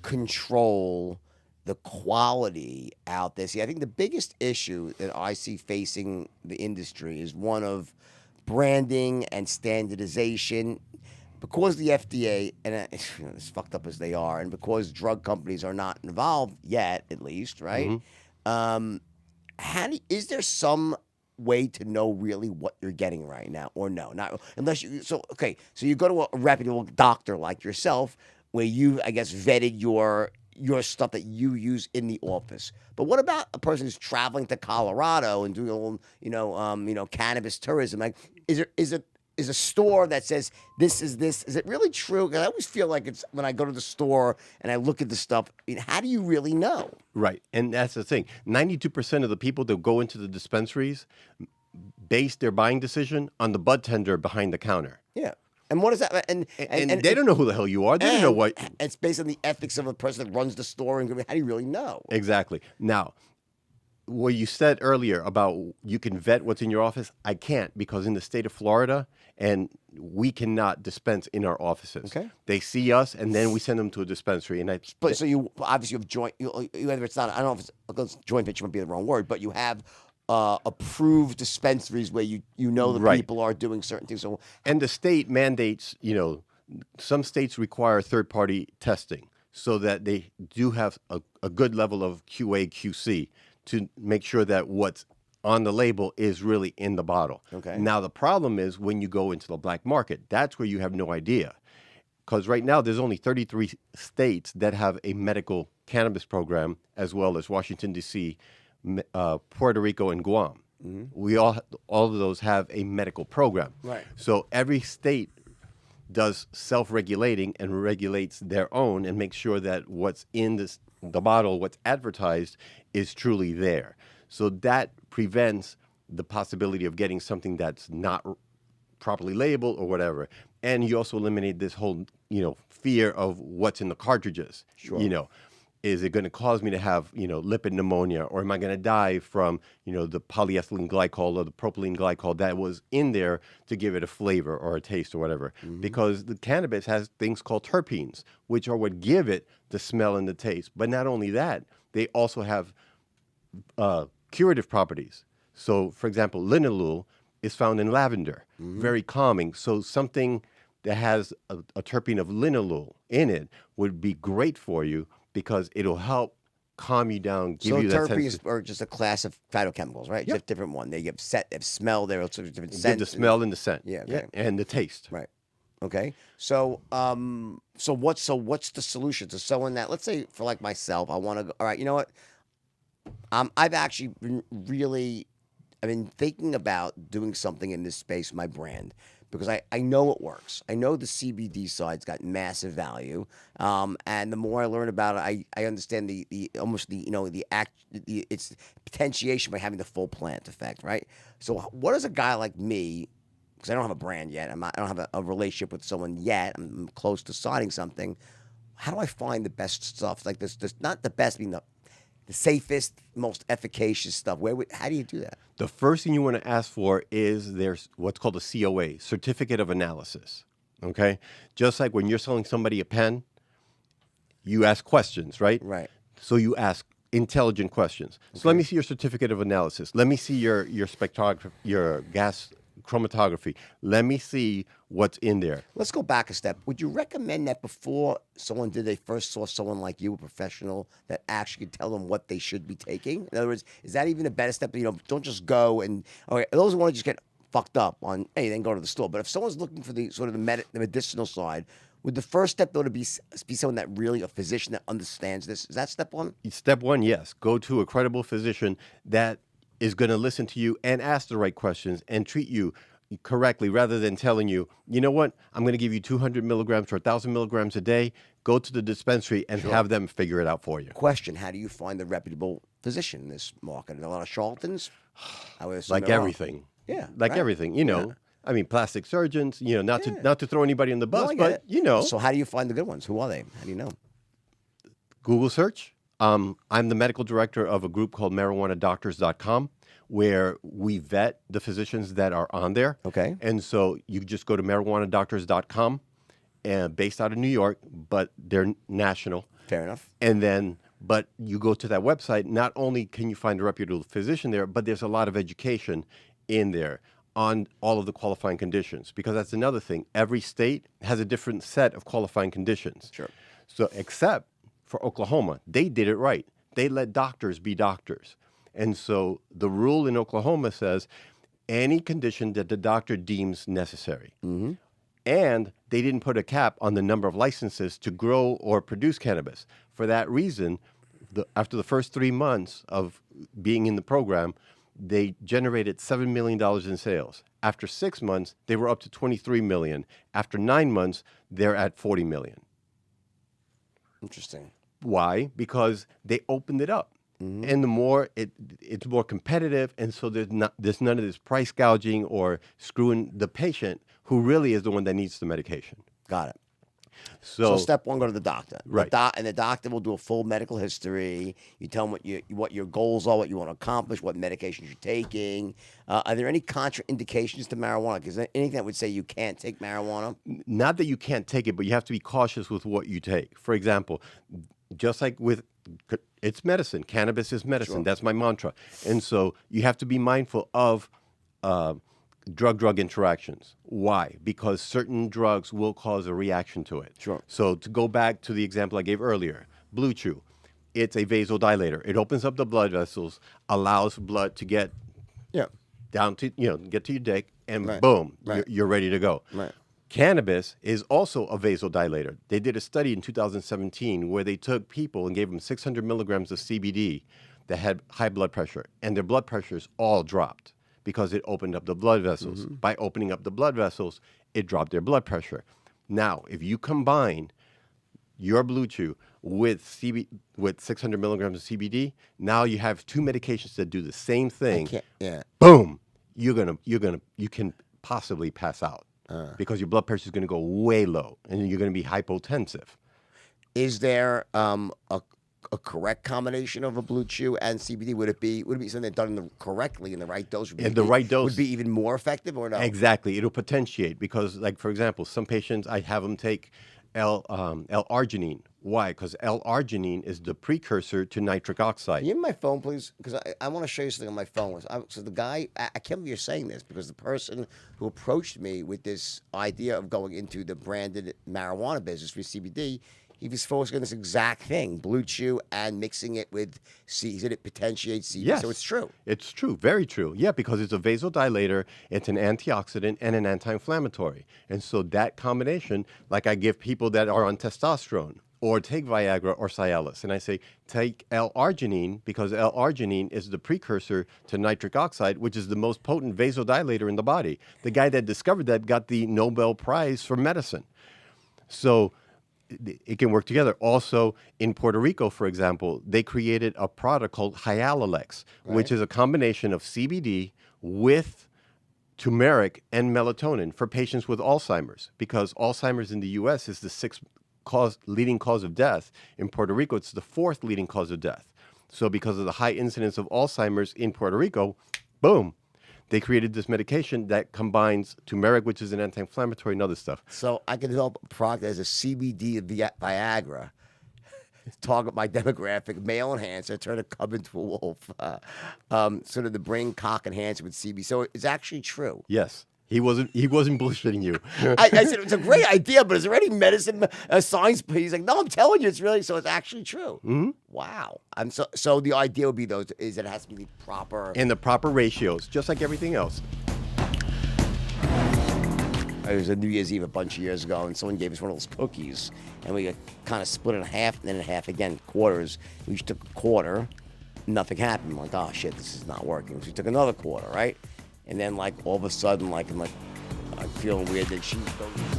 control the quality out there? See, I think the biggest issue that I see facing the industry is one of branding and standardization. Because the FDA, and as fucked up as they are, and because drug companies are not involved yet, at least, right? Um, is there some way to know really what you're getting right now, or no? Not unless you. So okay, so you go to a reputable doctor like yourself, where you, I guess, vetted your stuff that you use in the office. But what about a person who's traveling to Colorado and doing a little, cannabis tourism? Like, is a store that says this is this? Is it really true? 'Cause I always feel like it's when I go to the store and I look at the stuff. I mean, how do you really know? Right. And that's the thing. 92% of the people that go into the dispensaries base their buying decision on the bud tender behind the counter. Yeah. And what is that? And they don't know who the hell you are. They don't know what. It's based on the ethics of a person that runs the store. And how do you really know? Exactly. Now, what you said earlier about you can vet what's in your office, I can't, because in the state of Florida, and we cannot dispense in our offices. Okay. They see us, and then we send them to a dispensary. So you obviously have joint. Whether it's not, I don't know if it's joint venture might be the wrong word, but you have approved dispensaries where you know the people are doing certain things. So and the state mandates, some states require third-party testing so that they do have a good level of QA, QC to make sure that what's on the label is really in the bottle. Okay. Now, the problem is when you go into the black market, that's where you have no idea. Because right now, there's only 33 states that have a medical cannabis program, as well as Washington, D.C., Puerto Rico, and Guam. Mm-hmm. We all of those have a medical program. Right. So every state does self-regulating and regulates their own and makes sure that what's in the bottle, what's advertised, is truly there. So that prevents the possibility of getting something that's not properly labeled or whatever. And you also eliminate this whole, fear of what's in the cartridges. Sure. Is it going to cause me to have, lipid pneumonia, or am I going to die from, the polyethylene glycol or the propylene glycol that was in there to give it a flavor or a taste or whatever? Mm-hmm. Because the cannabis has things called terpenes, which are what give it the smell and the taste. But not only that, they also have curative properties. So, for example, linalool is found in lavender, very calming. So something that has a terpene of linalool in it would be great for you because it'll help calm you down, give you that sense. So terpenes are just a class of phytochemicals, right? Yep. Just a different one. They have smell. They're also different Give scent. the smell and the scent. Yeah, okay. And the taste. Right. Okay. So what's the solution to someone that, let's say for like myself, I want to go, all right, you know what? I've actually I've been thinking about doing something in this space, my brand, because I know it works. I know the CBD side's got massive value, and the more I learn about it, I understand its potentiation by having the full plant effect, right? So what does a guy like me, because I don't have a brand yet, I don't have a relationship with someone yet, I'm close to signing something. How do I find the best stuff? Like this not the best, being the safest, most efficacious stuff. How do you do that? The first thing you want to ask for is there's what's called a COA, Certificate of Analysis. Okay? Just like when you're selling somebody a pen, you ask questions, right? Right. So you ask intelligent questions. Okay. So let me see your Certificate of Analysis. Let me see your spectrography, your gas chromatography. Let me see what's in there. Let's go back a step. Would you recommend that before they first saw someone like you, a professional, that actually could tell them what they should be taking? In other words, is that even a better step? Don't just go and, all right, those who want to just get fucked up on, hey, then go to the store. But if someone's looking for the sort of the medicinal side, would the first step, though, to be someone that really, a physician that understands this? Is that step one? Step one, yes. Go to a credible physician that is going to listen to you and ask the right questions and treat you correctly, rather than telling you, you know what, I'm going to give you 200 milligrams or 1,000 milligrams a day. Go to the dispensary and have them figure it out for you. Question, how do you find the reputable physician in this market? Are there a lot of charlatans? Like everything. Yeah. Like everything, Yeah. I mean, plastic surgeons, not to throw anybody on the bus, but So how do you find the good ones? Who are they? How do you know? Google search. I'm the medical director of a group called marijuanadoctors.com, where we vet the physicians that are on there. Okay. And so you just go to marijuanadoctors.com, based out of New York, but they're national. Fair enough. And then, but you go to that website, not only can you find a reputable physician there, but there's a lot of education in there on all of the qualifying conditions, because that's another thing. Every state has a different set of qualifying conditions. Sure. So, except for Oklahoma, they did it right. They let doctors be doctors. And so the rule in Oklahoma says any condition that the doctor deems necessary. Mm-hmm. And they didn't put a cap on the number of licenses to grow or produce cannabis. For that reason, after the first 3 months of being in the program, they generated $7 million in sales. After 6 months, they were up to $23 million. After 9 months, they're at $40 million. Interesting. Why? Because they opened it up. Mm-hmm. And the more it's more competitive, and so there's none of this price gouging or screwing the patient, who really is the one that needs the medication. Got it. So step one, go to the doctor. Right. And the doctor will do a full medical history. You tell them what your goals are, what you want to accomplish, what medications you're taking. Are there any contraindications to marijuana? Is there anything that would say you can't take marijuana? Not that you can't take it, but you have to be cautious with what you take. For example, just like with it's medicine. Cannabis is medicine. Sure. That's my mantra. And so you have to be mindful of drug-drug interactions. Why? Because certain drugs will cause a reaction to it. Sure. So to go back to the example I gave earlier, Blue Chew, it's a vasodilator. It opens up the blood vessels, allows blood to get down to, get to your dick, and right. Boom, right. You're ready to go. Right. Cannabis is also a vasodilator. They did a study in 2017 where they took people and gave them 600 milligrams of CBD that had high blood pressure, and their blood pressures all dropped because it opened up the blood vessels. Mm-hmm. By opening up the blood vessels, it dropped their blood pressure. Now, if you combine your Blue Chew with 600 milligrams of CBD, now you have two medications that do the same thing. Boom, you can possibly pass out. Because your blood pressure is going to go way low, and you're going to be hypotensive. Is there a correct combination of a Blue Chew and CBD? Would it be something done correctly in the right dose? Right dose would be even more effective, or no? Exactly, it'll potentiate because, like for example, some patients I have them take L-arginine. Why? Because L-arginine is the precursor to nitric oxide. Can you give me my phone, please? Because I want to show you something on my phone. So the guy, I can't believe you're saying this, because the person who approached me with this idea of going into the branded marijuana business for CBD, he was focusing on this exact thing, Blue Chew, and mixing it with he said it potentiates CBD. Yes. So it's true. It's true. Very true. Yeah, because it's a vasodilator, it's an antioxidant, and an anti-inflammatory. And so that combination, like I give people that are on testosterone, or take Viagra or Cialis, and I say, take L-arginine, because L-arginine is the precursor to nitric oxide, which is the most potent vasodilator in the body. The guy that discovered that got the Nobel Prize for medicine. So it can work together. Also, in Puerto Rico, for example, they created a product called Hyalalex, which is a combination of CBD with turmeric and melatonin for patients with Alzheimer's, because Alzheimer's in the U.S. is the sixth leading cause of death. In Puerto Rico, it's the fourth leading cause of death. So because of the high incidence of Alzheimer's in Puerto Rico, boom, they created this medication that combines turmeric, which is an anti-inflammatory, and other stuff. So I can develop a product as a CBD Viagra, target my demographic, male enhancer, turn a cub into a wolf, sort of the brain cock enhancer with CBD. So it's actually true. Yes. He wasn't bullshitting you. I said, it's a great idea, but is there any medicine science? He's like, no, I'm telling you, it's really, so it's actually true. Mm-hmm. Wow. So the idea would be, though, is that it has to be the proper... In the proper ratios, just like everything else. It was a New Year's Eve a bunch of years ago, and someone gave us one of those cookies, and we got kind of split in half, and then in half again, quarters. We each took a quarter, nothing happened. I'm like, oh, shit, this is not working. So we took another quarter, right? And then, all of a sudden, I'm feeling weird that she goes...